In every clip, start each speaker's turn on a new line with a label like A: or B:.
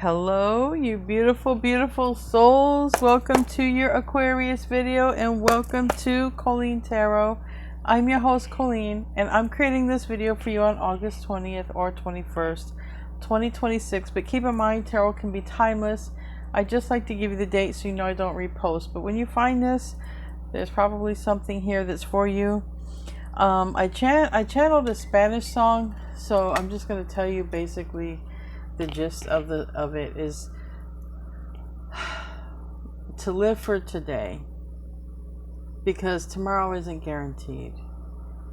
A: Hello, you beautiful, beautiful souls. Welcome to your Aquarius video and welcome to Colleen Tarot. I'm your host, Colleen, and I'm creating this video for you on August 20th or 21st, 2026. But keep in mind, tarot can be timeless. I just like to give you the date so you know I don't repost. But when you find this, there's probably something here that's for you. I channeled a Spanish song, so I'm just going to tell you basically the gist of it is to live for today, because tomorrow isn't guaranteed.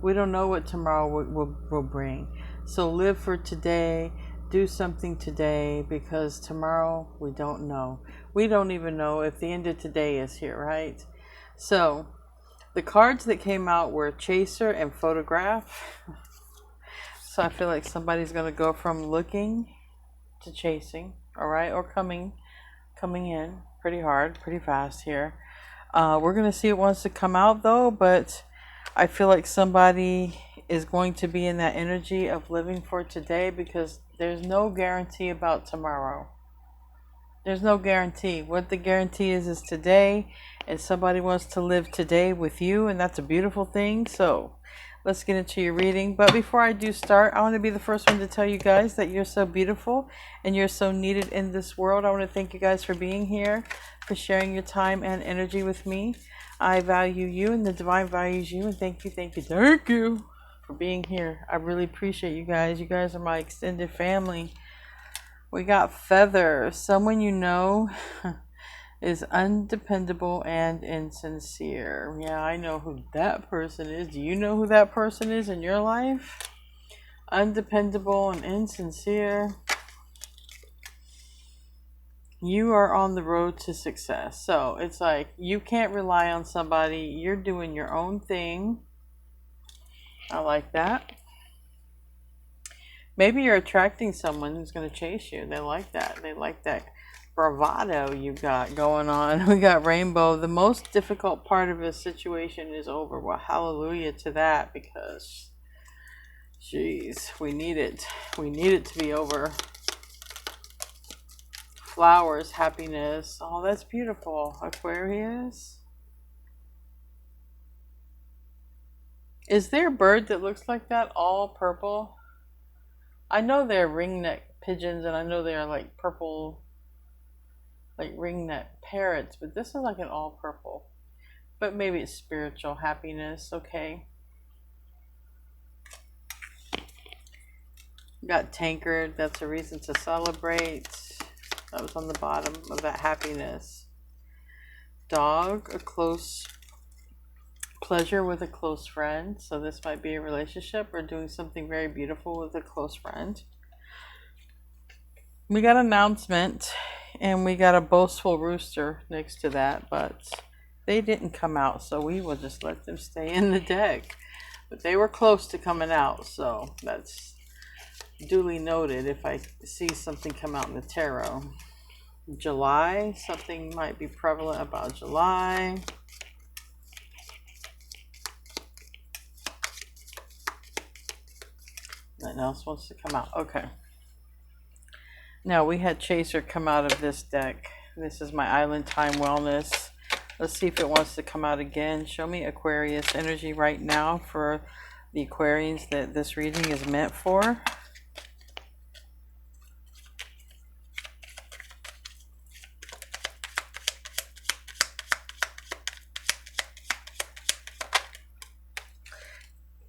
A: We don't know what tomorrow will bring. So live for today, do something today, because tomorrow we don't know. We don't even know if the end of today is here, right? So the cards that came out were Chaser and Photograph. So I feel like somebody's going to go from looking to chasing, all right, or coming in pretty hard, pretty fast here. We're gonna see what wants to come out though, but I feel like somebody is going to be in that energy of living for today, because there's no guarantee about tomorrow. There's no guarantee. What the guarantee is today, and somebody wants to live today with you, and that's a beautiful thing. So let's get into your reading. But before I do start, I want to be the first one to tell you guys that you're so beautiful and you're so needed in this world. I want to thank you guys for being here, for sharing your time and energy with me. I value you and the divine values you, and thank you for being here. I really appreciate you guys. You guys are my extended family. We got Feather. Someone you know is undependable and insincere. Yeah, I know who that person is. Do you know who that person is in your life? Undependable and insincere. You are on the road to success. So it's like you can't rely on somebody. You're doing your own thing. I like that. Maybe you're attracting someone who's going to chase you. They like that. They like that bravado you got going on. We got Rainbow. The most difficult part of this situation is over. Well, hallelujah to that, because jeez, we need it. We need it to be over. Flowers, happiness. Oh, that's beautiful. Aquarius. Is there a bird that looks like that, all purple? I know they're ringneck pigeons, and I know they're like purple, like ringneck parrots, but this is like an all purple. But maybe it's spiritual happiness. Okay. Got Tankard. That's a reason to celebrate. That was on the bottom of that happiness. Dog, a close pleasure with a close friend. So this might be a relationship or doing something very beautiful with a close friend. We got announcement. And we got a boastful rooster next to that, but they didn't come out, so we will just let them stay in the deck. But they were close to coming out, so that's duly noted if I see something come out in the tarot. July, something might be prevalent about July. Nothing else wants to come out. Okay. Now, we had Chaser come out of this deck. This is my Island Time Wellness. Let's see if it wants to come out again. Show me Aquarius energy right now for the Aquarians that this reading is meant for.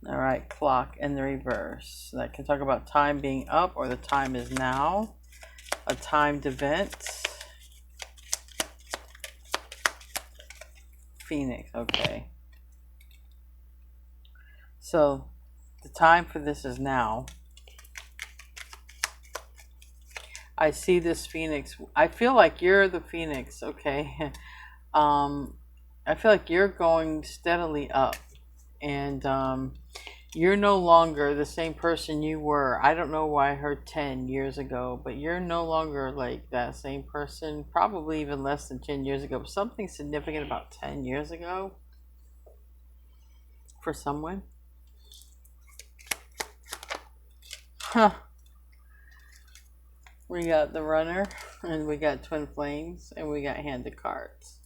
A: All right, clock in the reverse. That can talk about time being up, or the time is now. A timed event. Phoenix, okay. So the time for this is now. I see this Phoenix. I feel like you're the Phoenix, okay? I feel like you're going steadily up, and you're no longer the same person you were. I don't know why I heard 10 years ago, but you're no longer like that same person, probably even less than 10 years ago. Something significant about 10 years ago for someone. Huh. We got the Runner. And we got twin flames, and we got hand of cards.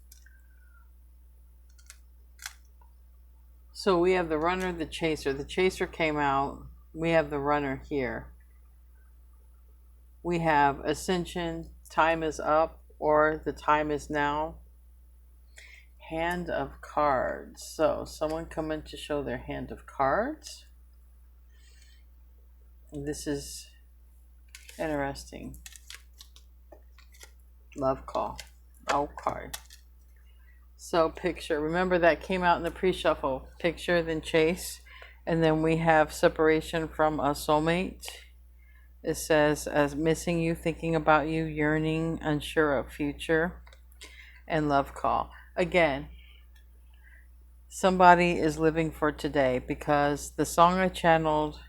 A: So we have the runner, the chaser. The chaser came out. We have the runner here. We have ascension, time is up, or the time is now. Hand of cards. So someone come in to show their hand of cards. This is interesting. Love call. Okay. So picture. Remember that came out in the pre-shuffle. Picture, then chase. And then we have separation from a soulmate. It says, as missing you, thinking about you, yearning, unsure of future. And love call. Again, somebody is living for today, because the song I channeled,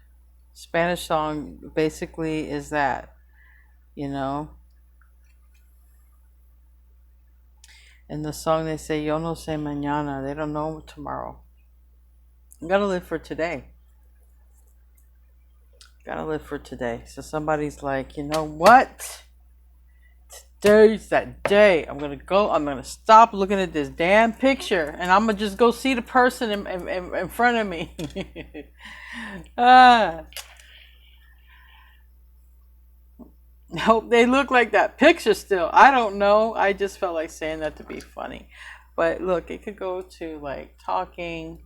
A: Spanish song, basically is that, you know. In the song they say, yo no sé mañana. They don't know tomorrow. You gotta live for today. Gotta live for today. So somebody's like, you know what? Today's that day. I'm gonna stop looking at this damn picture, and I'm gonna just go see the person in front of me. I hope they look like that picture still. I don't know. I just felt like saying that to be funny. But look, it could go to like talking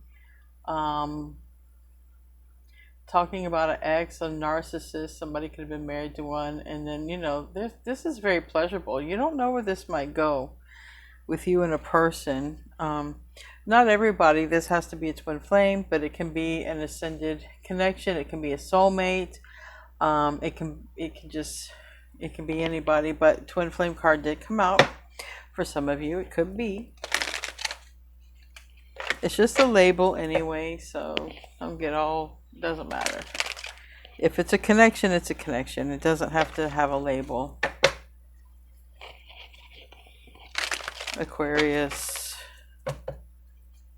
A: about an ex, a narcissist. Somebody could have been married to one, and then, you know, this is very pleasurable. You don't know where this might go with you and a person. Not everybody, this has to be a twin flame, but it can be an ascended connection. It can be a soulmate. It can be anybody, but twin flame card did come out for some of you. It could be. It's just a label anyway, so don't get all, doesn't matter. If it's a connection, it's a connection. It doesn't have to have a label. Aquarius.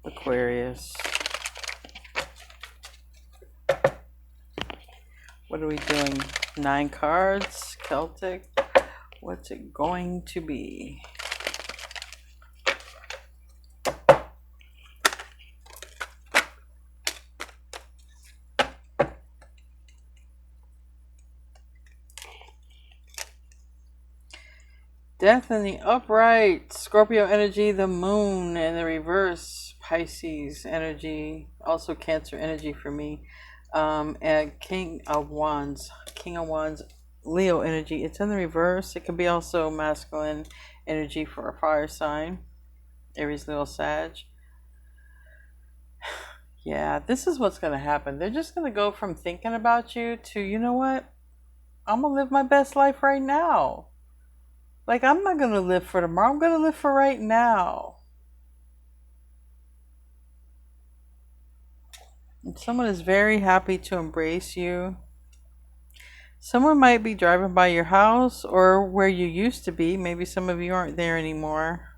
A: Aquarius. What are we doing? 9 cards. Celtic. What's it going to be? Death in the upright, Scorpio energy, the moon, and the reverse, Pisces energy, also Cancer energy for me, and King of Wands, Leo energy. It's in the reverse. It can be also masculine energy for a fire sign, Aries, Leo, Sag. Yeah, this is what's going to happen. They're just going to go from thinking about you to, you know what, I'm going to live my best life right now. Like, I'm not going to live for tomorrow. I'm going to live for right now. And someone is very happy to embrace you. Someone might be driving by your house or where you used to be. Maybe some of you aren't there anymore.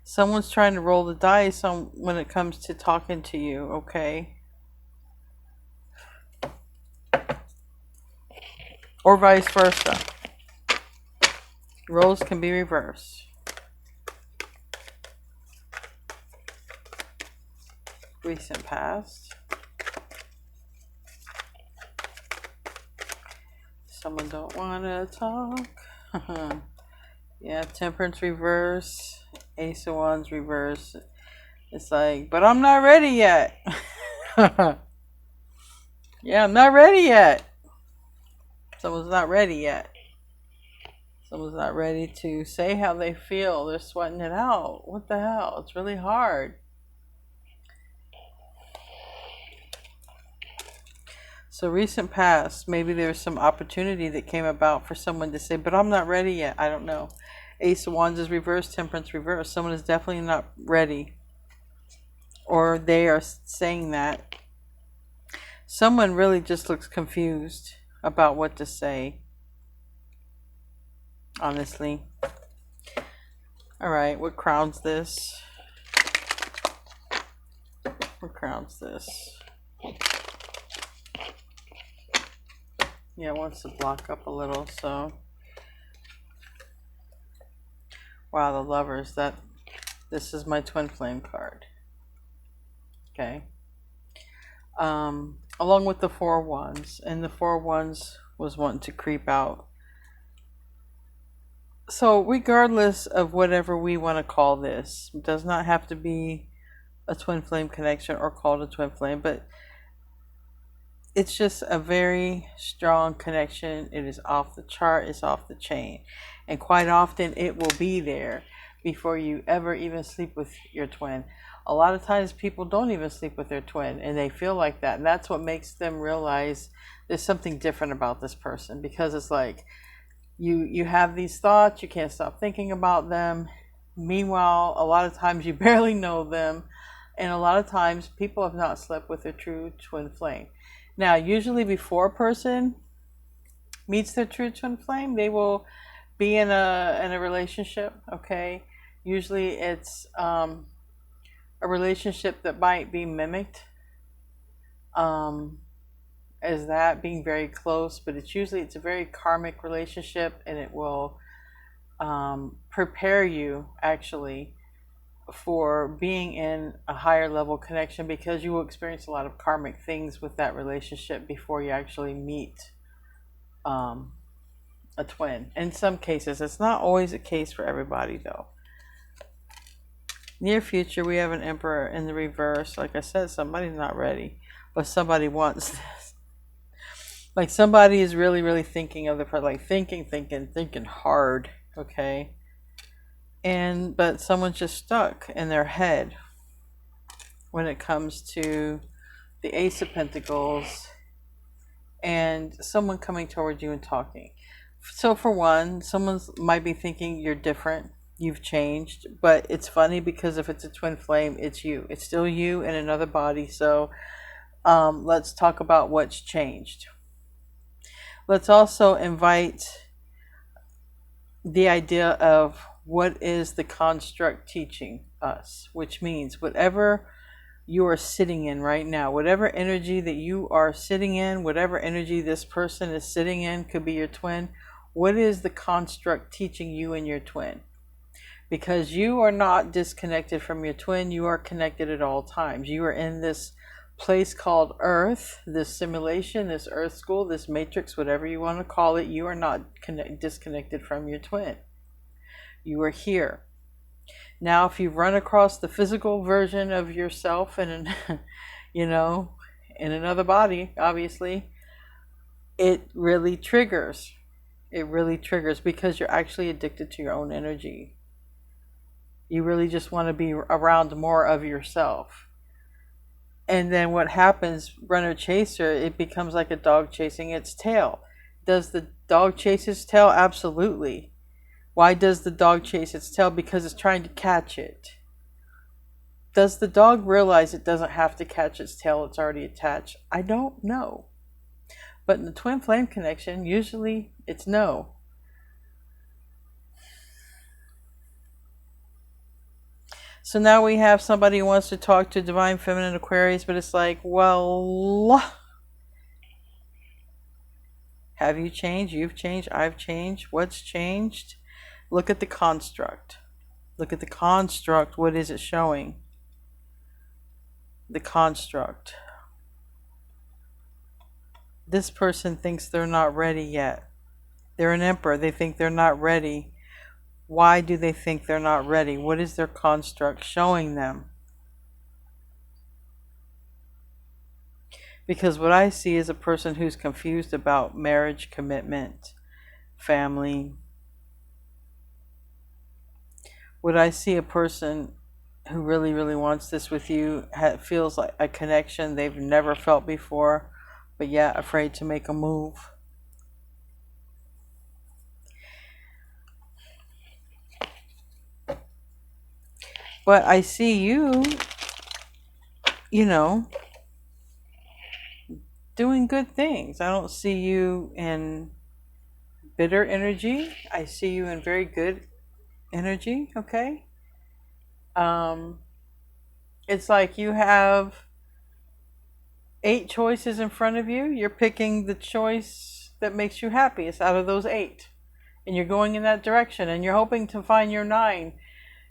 A: Someone's trying to roll the dice on when it comes to talking to you, okay? Or vice versa. Roles can be reversed. Recent past. Someone don't want to talk. Yeah, Temperance reverse. Ace of Wands reverse. It's like, but I'm not ready yet. Yeah, I'm not ready yet. Someone's not ready yet. Someone's not ready to say how they feel. They're sweating it out. What the hell? It's really hard. So recent past, maybe there's some opportunity that came about for someone to say, but I'm not ready yet. I don't know. Ace of Wands is reversed, Temperance reversed. Someone is definitely not ready. Or they are saying that. Someone really just looks confused about what to say, honestly. All right, what crowns this? What crowns this? Yeah, it wants to block up a little, so. Wow, the Lovers, this is my twin flame card. Okay. Along with the Four of Wands, and the Four of Wands was wanting to creep out. So regardless of whatever we want to call this, it does not have to be a twin flame connection or called a twin flame, but it's just a very strong connection. It is off the chart, it's off the chain. And quite often it will be there before you ever even sleep with your twin. A lot of times people don't even sleep with their twin and they feel like that. And that's what makes them realize there's something different about this person, because it's like you have these thoughts, you can't stop thinking about them. Meanwhile, a lot of times you barely know them. And a lot of times people have not slept with their true twin flame. Now, usually before a person meets their true twin flame, they will be in a relationship, okay? Usually it's a relationship that might be mimicked as that being very close, but it's a very karmic relationship, and it will prepare you actually for being in a higher level connection, because you will experience a lot of karmic things with that relationship before you actually meet a twin. In some cases, it's not always the case for everybody though. Near future, we have an Emperor in the reverse. Like I said, somebody's not ready, but somebody wants this. Like somebody is really, really thinking of the person, like thinking hard, okay? But someone's just stuck in their head when it comes to the Ace of Pentacles and someone coming towards you and talking. So for one, someone might be thinking you're different, you've changed, but it's funny because if it's a twin flame, it's you. It's still you in another body. So let's talk about what's changed. Let's also invite the idea of what is the construct teaching us, which means whatever you are sitting in right now, whatever energy that you are sitting in, whatever energy this person is sitting in, could be your twin. What is the construct teaching you and your twin? Because you are not disconnected from your twin. You are connected at all times. You are in this place called Earth, this simulation, this Earth school, this matrix, whatever you want to call it. You are not disconnected from your twin. You are here. Now, if you run across the physical version of yourself in in another body, obviously, it really triggers. It really triggers because you're actually addicted to your own energy. You really just want to be around more of yourself. And then what happens, runner chaser, it becomes like a dog chasing its tail. Does the dog chase its tail? Absolutely. Why does the dog chase its tail? Because it's trying to catch it. Does the dog realize it doesn't have to catch its tail? It's already attached. I don't know. But in the twin flame connection, usually it's no. So now we have somebody who wants to talk to Divine Feminine Aquarius, but it's like, well, have you changed? You've changed. I've changed. What's changed? Look at the construct. Look at the construct. What is it showing? The construct. This person thinks they're not ready yet. They're an Emperor. They think they're not ready. Why do they think they're not ready? What is their construct showing them? Because what I see is a person who's confused about marriage, commitment, family. What I see a person who really, really wants this with you, feels like a connection they've never felt before, but yet afraid to make a move. But I see you, doing good things. I don't see you in bitter energy. I see you in very good energy, okay? It's like you have 8 choices in front of you. You're picking the choice that makes you happiest out of those 8. And you're going in that direction, and you're hoping to find your 9,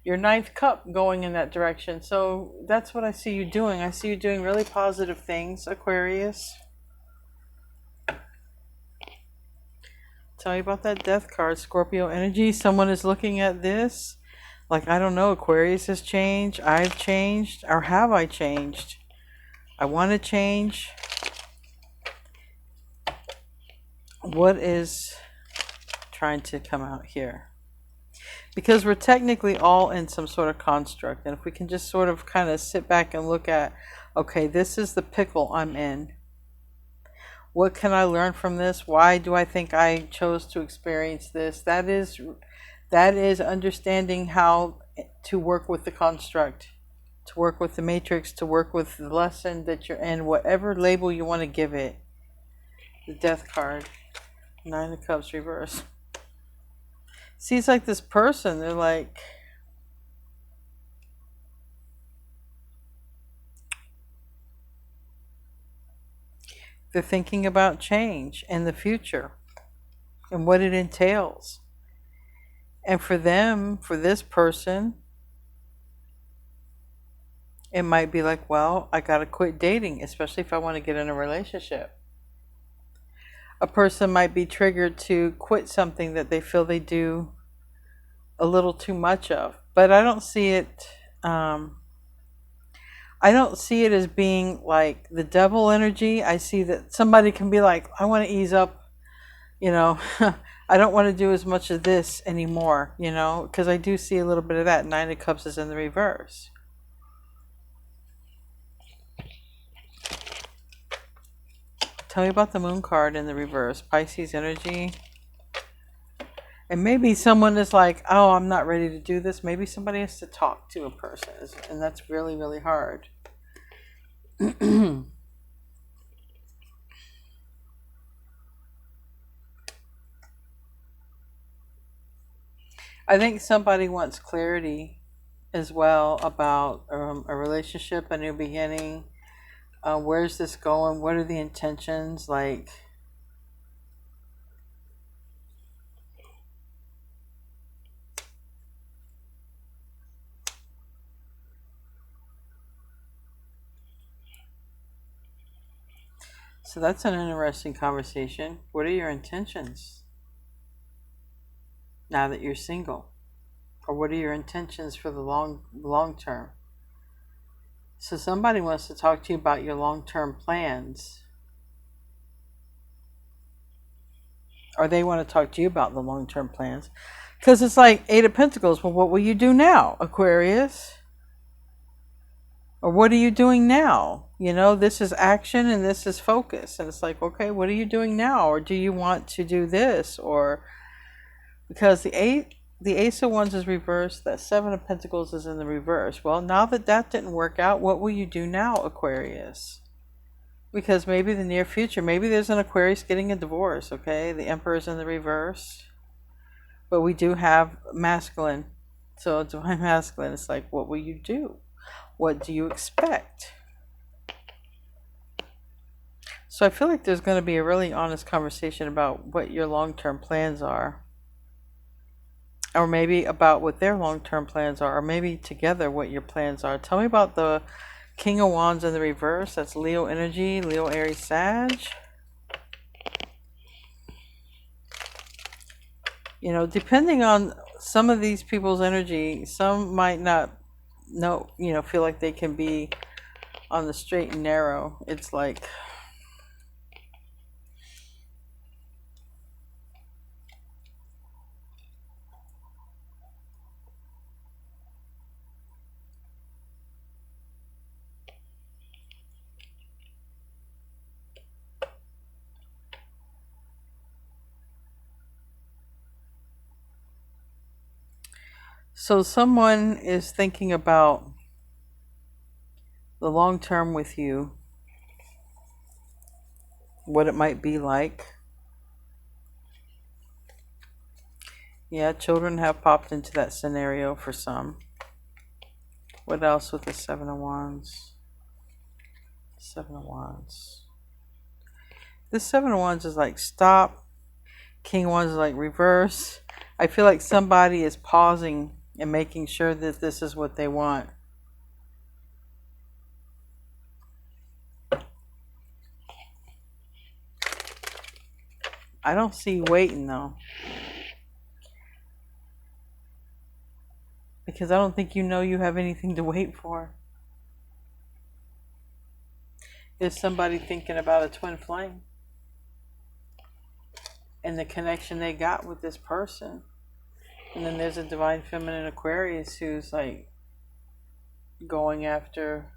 A: your 9th cup going in that direction. So that's what I see you doing. I see you doing really positive things, Aquarius. Tell you about that death card, Scorpio energy. Someone is looking at this like, I don't know, Aquarius has changed, I've changed, or have I changed? I want to change. What is trying to come out here? Because we're technically all in some sort of construct. And if we can just sort of kind of sit back and look at, okay, this is the pickle I'm in. What can I learn from this? Why do I think I chose to experience this? That is understanding how to work with the construct, to work with the matrix, to work with the lesson that you're in, whatever label you want to give it. The death card, 9 of Cups reverse. See, it's like this person, they're like, they're thinking about change and the future and what it entails. And for them, for this person, it might be like, well, I got to quit dating, especially if I want to get in a relationship. A person might be triggered to quit something that they feel they do a little too much of. But I don't see it, I don't see it as being like the devil energy. I see that somebody can be like, I want to ease up, you know, I don't want to do as much of this anymore, you know, because I do see a little bit of that. 9 of Cups is in the reverse. Tell me about the Moon card in the reverse. Pisces energy. And maybe someone is like, oh, I'm not ready to do this. Maybe somebody has to talk to a person. And that's really, really hard. I think somebody wants clarity as well about a relationship, a new beginning. Where's this going? What are the intentions? Like, so that's an interesting conversation. What are your intentions now that you're single? Or what are your intentions for the long term? So somebody wants to talk to you about your long-term plans. Or they want to talk to you about the long-term plans. Because it's like 8 of Pentacles. Well, what will you do now, Aquarius? Or what are you doing now? You know, this is action and this is focus. And it's like, okay, what are you doing now? Or do you want to do this? Or because the Ace of Wands is reversed, that 7 of Pentacles is in the reverse. Well, now that that didn't work out, what will you do now, Aquarius? Because maybe the near future, maybe there's an Aquarius getting a divorce, okay? The Emperor is in the reverse. But we do have masculine. So divine masculine, it's like, what will you do? What do you expect? So I feel like there's going to be a really honest conversation about what your long-term plans are. Or maybe about what their long-term plans are. Or maybe together what your plans are. Tell me about the King of Wands in the reverse. That's Leo energy. Leo, Aries, Sag. You know, depending on some of these people's energy, some might not know, you know, feel like they can be on the straight and narrow. It's like, so someone is thinking about the long term with you, what it might be like. Yeah, children have popped into that scenario for some. What else with the 7 of Wands? 7 of Wands. This Seven of Wands is like stop. King of Wands is like reverse. I feel like somebody is pausing and making sure that this is what they want. I don't see waiting though. Because I don't think you know you have anything to wait for. Is somebody thinking about a twin flame? And the connection they got with this person. And then there's a divine feminine Aquarius who's like going after,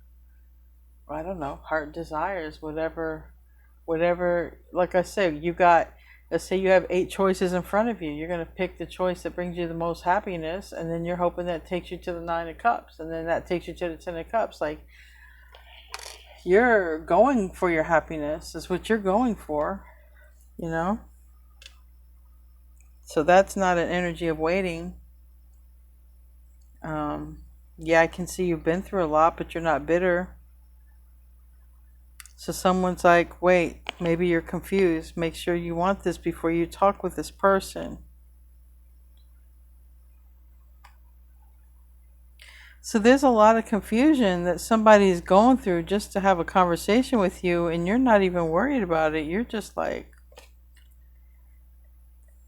A: I don't know, heart desires, whatever, like I said, you got, let's say you have 8 choices in front of you. You're going to pick the choice that brings you the most happiness, and then you're hoping that takes you to the 9 of Cups, and then that takes you to the 10 of Cups. Like, you're going for your happiness, is what you're going for, you know? So that's not an energy of waiting. Yeah, I can see you've been through a lot, but you're not bitter. So someone's like, wait, maybe you're confused. Make sure you want this before you talk with this person. So there's a lot of confusion that somebody's going through just to have a conversation with you, and you're not even worried about it. You're just like,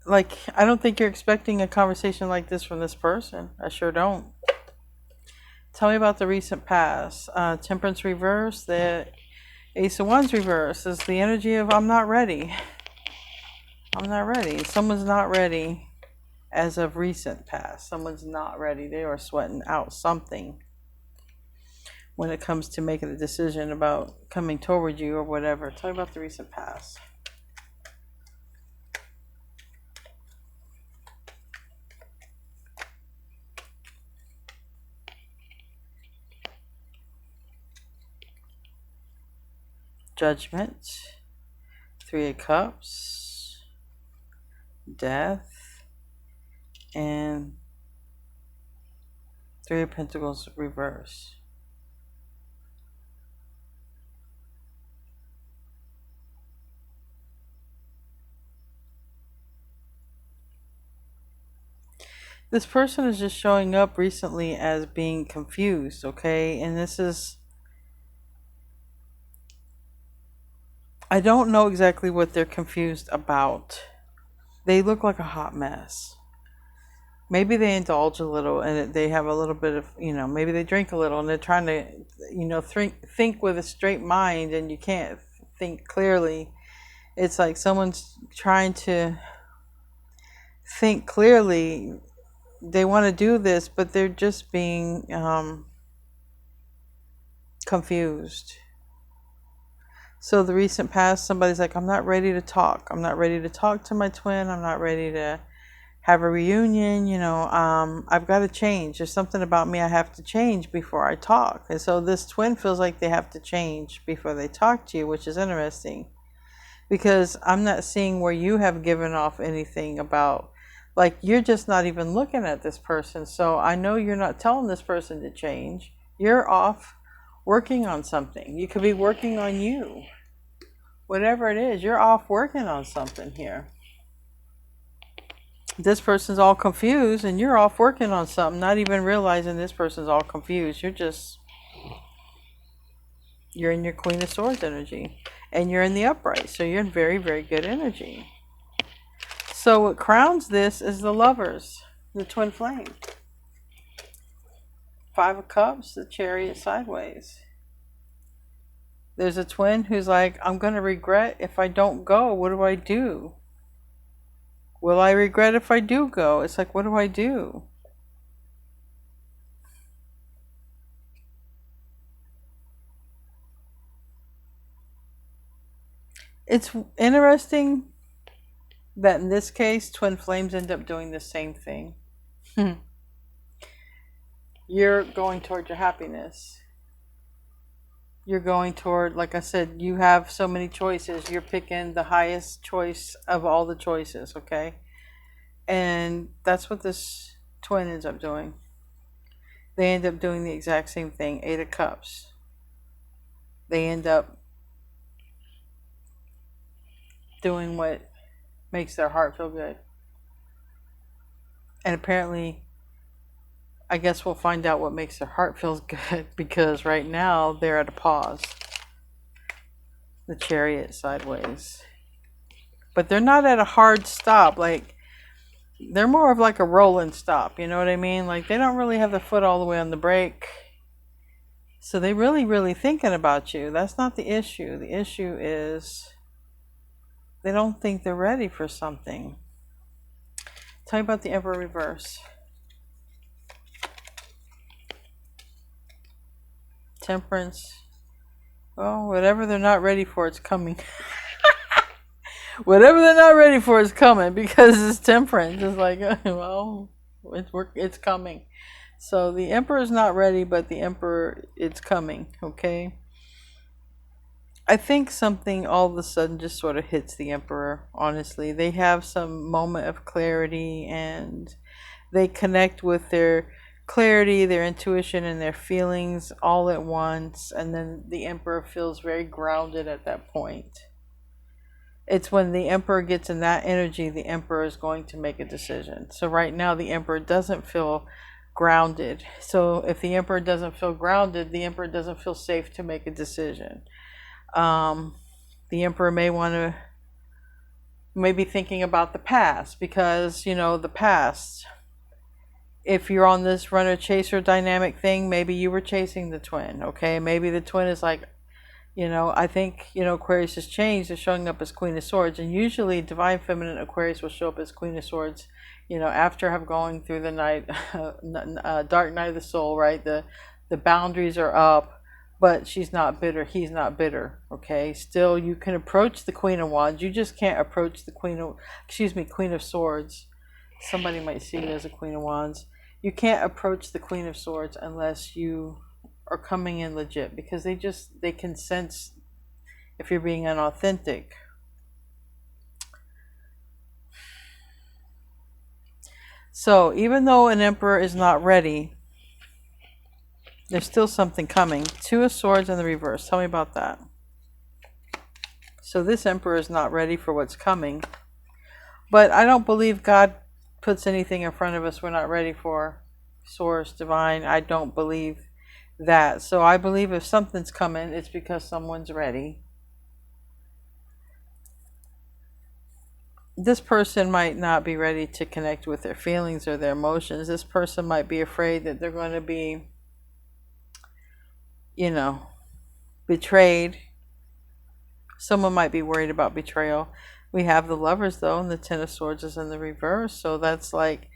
A: I don't think you're expecting a conversation like this from this person. I sure don't. Tell me about the recent past. Temperance reverse, the Ace of Wands reverse is the energy of I'm not ready. I'm not ready. Someone's not ready as of recent past. Someone's not ready. They are sweating out something when it comes to making a decision about coming toward you or whatever. Tell me about the recent past. Judgment, 3 of Cups, Death, and 3 of Pentacles reverse. This person is just showing up recently as being confused, okay? And this is, I don't know exactly what they're confused about. They look like a hot mess. Maybe they indulge a little and they have a little bit of, maybe they drink a little and they're trying to, think with a straight mind, and you can't think clearly. It's like someone's trying to think clearly. They want to do this, but they're just being confused. So the recent past, somebody's like, I'm not ready to talk. I'm not ready to talk to my twin. I'm not ready to have a reunion. I've got to change. There's something about me I have to change before I talk. And so this twin feels like they have to change before they talk to you, which is interesting. Because I'm not seeing where you have given off anything about, like, you're just not even looking at this person. So I know you're not telling this person to change. You're off working on something. You could be working on you. Whatever it is, you're off working on something here. This person's all confused and you're off working on something, not even realizing this person's all confused. You're in your Queen of Swords energy. And you're in the upright. So you're in very, very good energy. So what crowns this is the Lovers, the twin flame. 5 of Cups, the Chariot sideways. There's a twin who's like, I'm going to regret if I don't go. What do I do? Will I regret if I do go? It's like, what do I do? It's interesting that in this case, twin flames end up doing the same thing. You're going toward your happiness. You're going toward, like I said, you have so many choices. You're picking the highest choice of all the choices, okay? And that's what this twin ends up doing. They end up doing the exact same thing. 8 of Cups. They end up doing what makes their heart feel good. And apparently, I guess we'll find out what makes their heart feel good, because right now they're at a pause. The Chariot sideways. But they're not at a hard stop. Like, they're more of like a rolling stop. You know what I mean? Like, they don't really have the foot all the way on the brake. So they really thinking about you. That's not the issue. The issue is they don't think they're ready for something. Tell me about the Emperor reverse. Temperance. Well, whatever they're not ready for, it's coming. Whatever they're not ready for is coming, because it's temperance. It's like, well, it's coming. So the Emperor is not ready, but the Emperor, it's coming, okay? I think something all of a sudden just sort of hits the Emperor, honestly. They have some moment of clarity, and they connect with their clarity, their intuition, and their feelings all at once. And then the Emperor feels very grounded at that point. It's when the Emperor gets in that energy, the Emperor is going to make a decision. So right now, the Emperor doesn't feel grounded. So if the Emperor doesn't feel grounded, the Emperor doesn't feel safe to make a decision. The Emperor may be thinking about the past, because, you know, the past. If you're on this runner-chaser dynamic thing, maybe you were chasing the twin, okay? Maybe the twin is like, you know, I think, you know, Aquarius has changed. They're showing up as Queen of Swords. And usually Divine Feminine Aquarius will show up as Queen of Swords, you know, after have going through the night, dark night of the soul, right? The boundaries are up, but she's not bitter. He's not bitter, okay? Still, you can approach the Queen of Wands. You just can't approach the Queen of Swords. Somebody might see you as a Queen of Wands. You can't approach the Queen of Swords unless you are coming in legit, because they can sense if you're being unauthentic. So even though an Emperor is not ready, there's still something coming. Two of Swords in the reverse. Tell me about that. So this Emperor is not ready for what's coming. But I don't believe God puts anything in front of us we're not ready for. Source, divine, I don't believe that. So I believe if something's coming, it's because someone's ready. This person might not be ready to connect with their feelings or their emotions. This person might be afraid that they're going to be, you know, betrayed. Someone might be worried about betrayal. We have the Lovers, though, and the Ten of Swords is in the reverse. So that's like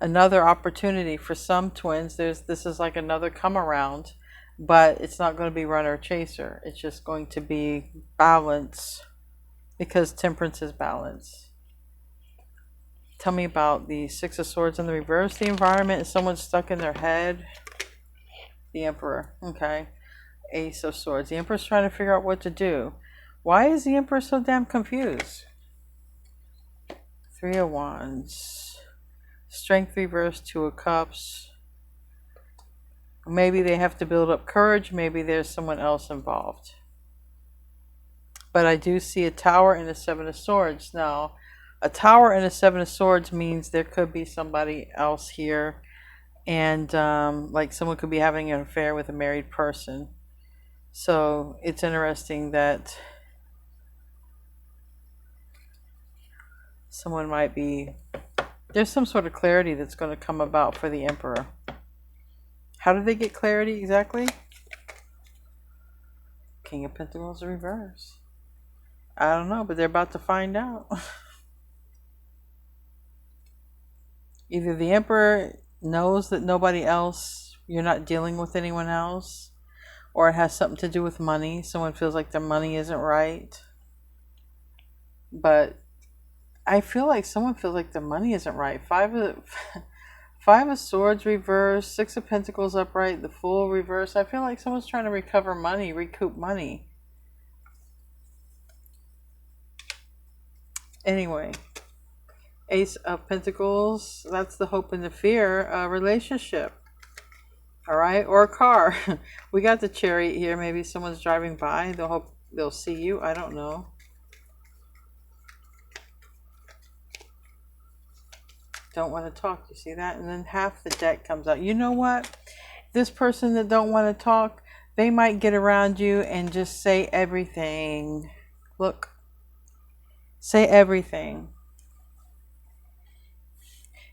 A: another opportunity for some twins. This is like another come around, but it's not going to be runner chaser. It's just going to be balance, because temperance is balance. Tell me about the Six of Swords in the reverse. The environment is someone stuck in their head. The Emperor, okay. Ace of Swords. The Emperor's trying to figure out what to do. Why is the Emperor so damn confused? Three of Wands. Strength reverse, Two of Cups. Maybe they have to build up courage. Maybe there's someone else involved. But I do see a Tower and a Seven of Swords. Now, a Tower and a Seven of Swords means there could be somebody else here. And like someone could be having an affair with a married person. So it's interesting that someone might be... There's some sort of clarity that's going to come about for the Emperor. How do they get clarity exactly? King of Pentacles reverse. I don't know, but they're about to find out. Either the Emperor knows that nobody else, you're not dealing with anyone else, or it has something to do with money. Someone feels like their money isn't right. But I feel like someone feels like their money isn't right. Five of Swords reverse, Six of Pentacles upright, the Fool reverse. I feel like someone's trying to recover money, recoup money. Anyway, Ace of Pentacles, that's the hope and the fear. Relationship. All right, or a car. We got the Chariot here. Maybe someone's driving by. They'll hope they'll see you. I don't know. don't want to talk. You see that? And then half the deck comes out. You know what? This person that don't want to talk, they might get around you and just say everything. Look, say everything.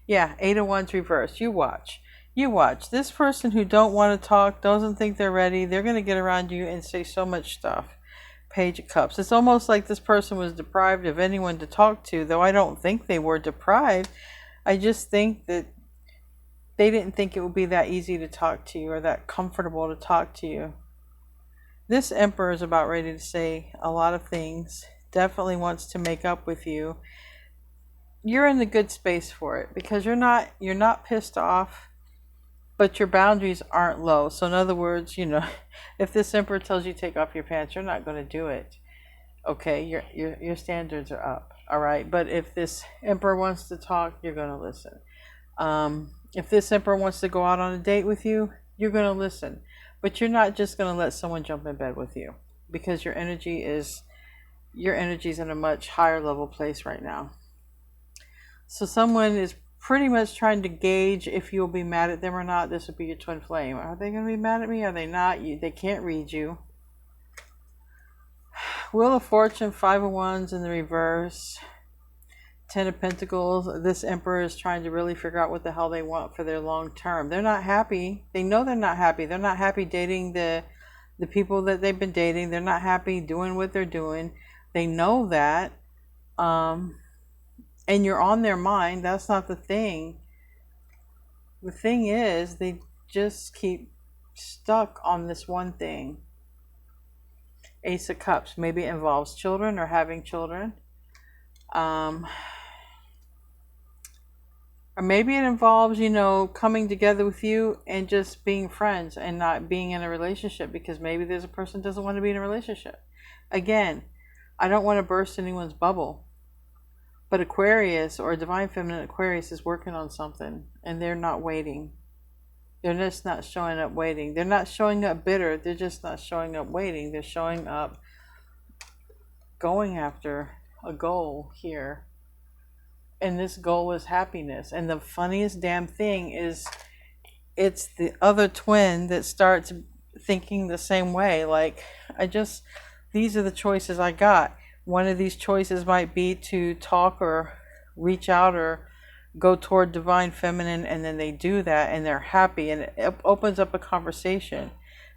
A: Yeah, 8 of Wands reversed. You watch. You watch. This person who don't want to talk, doesn't think they're ready, they're going to get around you and say so much stuff. Page of Cups. It's almost like this person was deprived of anyone to talk to, though I don't think they were deprived. I just think that they didn't think it would be that easy to talk to you or that comfortable to talk to you. This Emperor is about ready to say a lot of things. Definitely wants to make up with you. You're in the good space for it because you're not pissed off, but your boundaries aren't low. So in other words, you know, if this Emperor tells you take off your pants, you're not going to do it. Okay, your standards are up. All right, but if this Emperor wants to talk, you're going to listen. If this Emperor wants to go out on a date with you, you're going to listen. But you're not just going to let someone jump in bed with you because your energy is in a much higher level place right now. So someone is pretty much trying to gauge if you'll be mad at them or not. This would be your twin flame. Are they going to be mad at me? Are they not? They can't read you. Wheel of Fortune, 5 of Wands in the reverse. 10 of Pentacles. This Emperor is trying to really figure out what the hell they want for their long term. They're not happy. They know they're not happy. They're not happy dating the people that they've been dating. They're not happy doing what they're doing. They know that. And you're on their mind. That's not the thing. The thing is, they just keep stuck on this one thing. Ace of Cups. Maybe it involves children or having children. Or maybe it involves, you know, coming together with you and just being friends and not being in a relationship because maybe there's a person who doesn't want to be in a relationship. Again, I don't want to burst anyone's bubble. But Aquarius or Divine Feminine Aquarius is working on something and they're not waiting. They're just not showing up waiting. They're not showing up bitter. They're just not showing up waiting. They're showing up going after a goal here. And this goal is happiness. And the funniest damn thing is it's the other twin that starts thinking the same way. Like, these are the choices I got. One of these choices might be to talk or reach out or go toward Divine Feminine, and then they do that and they're happy, and it opens up a conversation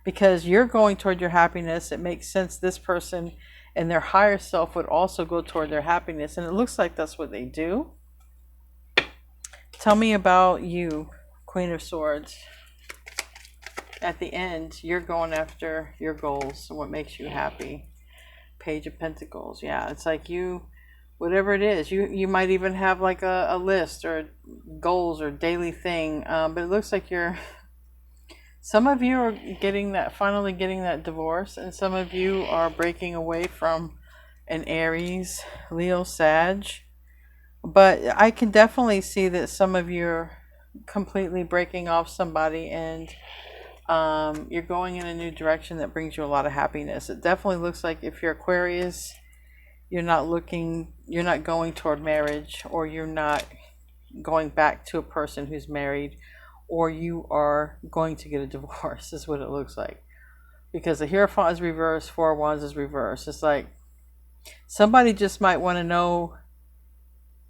A: because you're going toward your happiness. It makes sense this person and their higher self would also go toward their happiness, and it looks like that's what they do. Tell me about you, Queen of Swords. At the end, you're going after your goals and what makes you happy. Page of Pentacles. Yeah, it's like you, whatever it is, you might even have like a list or goals or daily thing, but it looks like some of you are finally getting that divorce, and some of you are breaking away from an Aries, Leo, Sag. But I can definitely see that some of you are completely breaking off somebody, and you're going in a new direction that brings you a lot of happiness. It definitely looks like if you're Aquarius, you're not going toward marriage, or you're not going back to a person who's married, or you are going to get a divorce, is what it looks like. Because the Hierophant is reversed, 4 of Wands is reversed. It's like somebody just might want to know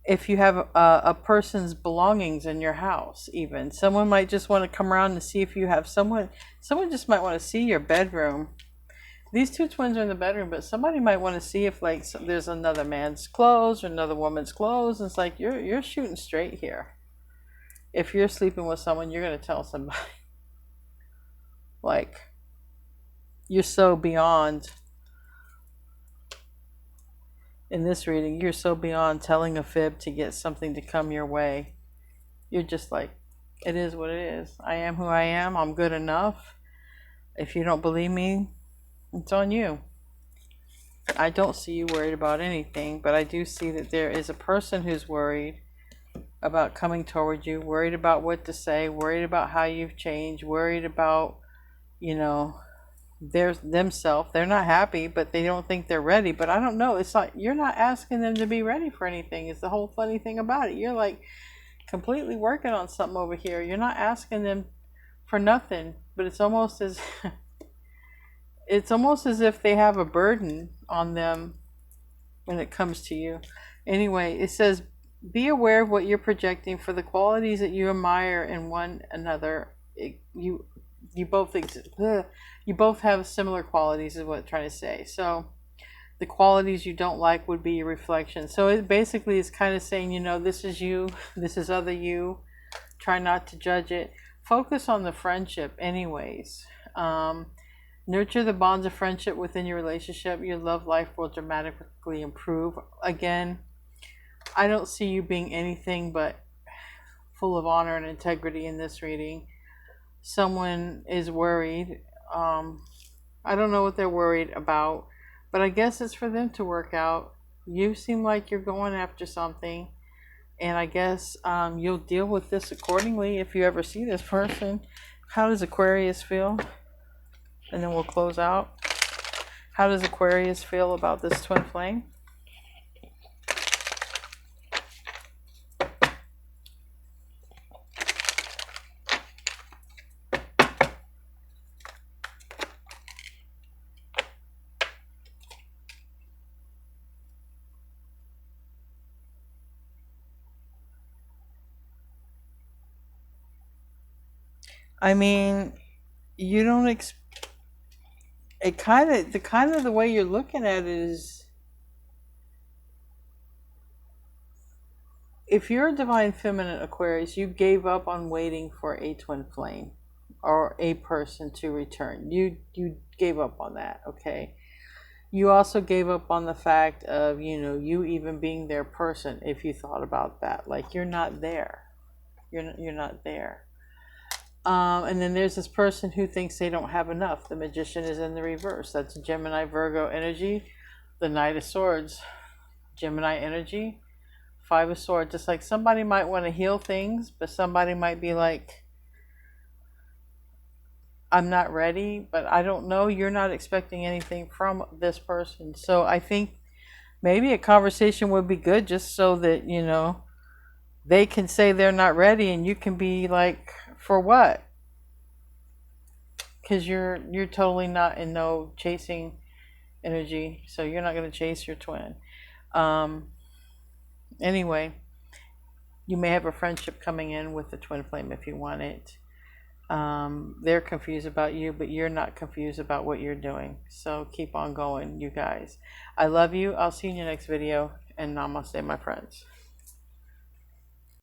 A: if you have a person's belongings in your house. Even someone might just want to come around and see if you have someone just might want to see your bedroom. These two twins are in the bedroom, but somebody might want to see if like there's another man's clothes or another woman's clothes. It's like you're shooting straight here. If you're sleeping with someone, you're going to tell somebody. Like, you're so beyond. In this reading, you're so beyond telling a fib to get something to come your way. You're just like, it is what it is. I am who I am. I'm good enough. If you don't believe me, it's on you. I don't see you worried about anything, but I do see that there is a person who's worried about coming toward you, worried about what to say, worried about how you've changed, worried about, you know, themselves. They're not happy, but they don't think they're ready. But I don't know. It's like you're not asking them to be ready for anything. It's the whole funny thing about it. You're like, completely working on something over here. You're not asking them for nothing, but it's almost as it's almost as if they have a burden on them when it comes to you. Anyway, it says, be aware of what you're projecting for the qualities that you admire in one another. You both you both have similar qualities is what I'm trying to say. So the qualities you don't like would be your reflection. So it basically is kind of saying, you know, this is you, this is other you. Try not to judge it. Focus on the friendship anyways. Nurture the bonds of friendship within your relationship. Your love life will dramatically improve. Again, I don't see you being anything but full of honor and integrity in this reading. Someone is worried. I don't know what they're worried about, but I guess it's for them to work out. You seem like you're going after something, and I guess you'll deal with this accordingly if you ever see this person. How does Aquarius feel? And then we'll close out. How does Aquarius feel about this twin flame? I mean, you don't it kind of the way you're looking at it is, if you're a divine feminine Aquarius, you gave up on waiting for a twin flame or a person to return. You gave up on that, okay? You also gave up on the fact of, you know, you even being their person, if you thought about that. Like, you're not there. You're not there. And then there's this person who thinks they don't have enough. The Magician is in the reverse. That's Gemini, Virgo energy. The Knight of Swords, Gemini energy. Five of Swords. Just like somebody might want to heal things, but somebody might be like, I'm not ready, but I don't know. You're not expecting anything from this person. So I think maybe a conversation would be good, just so that, you know, they can say they're not ready and you can be like, for what? Because you're totally not in no chasing energy, so you're not going to chase your twin. Anyway, you may have a friendship coming in with the twin flame if you want it. They're confused about you, but you're not confused about what you're doing. So keep on going, you guys. I love you. I'll see you in your next video, and namaste, my friends.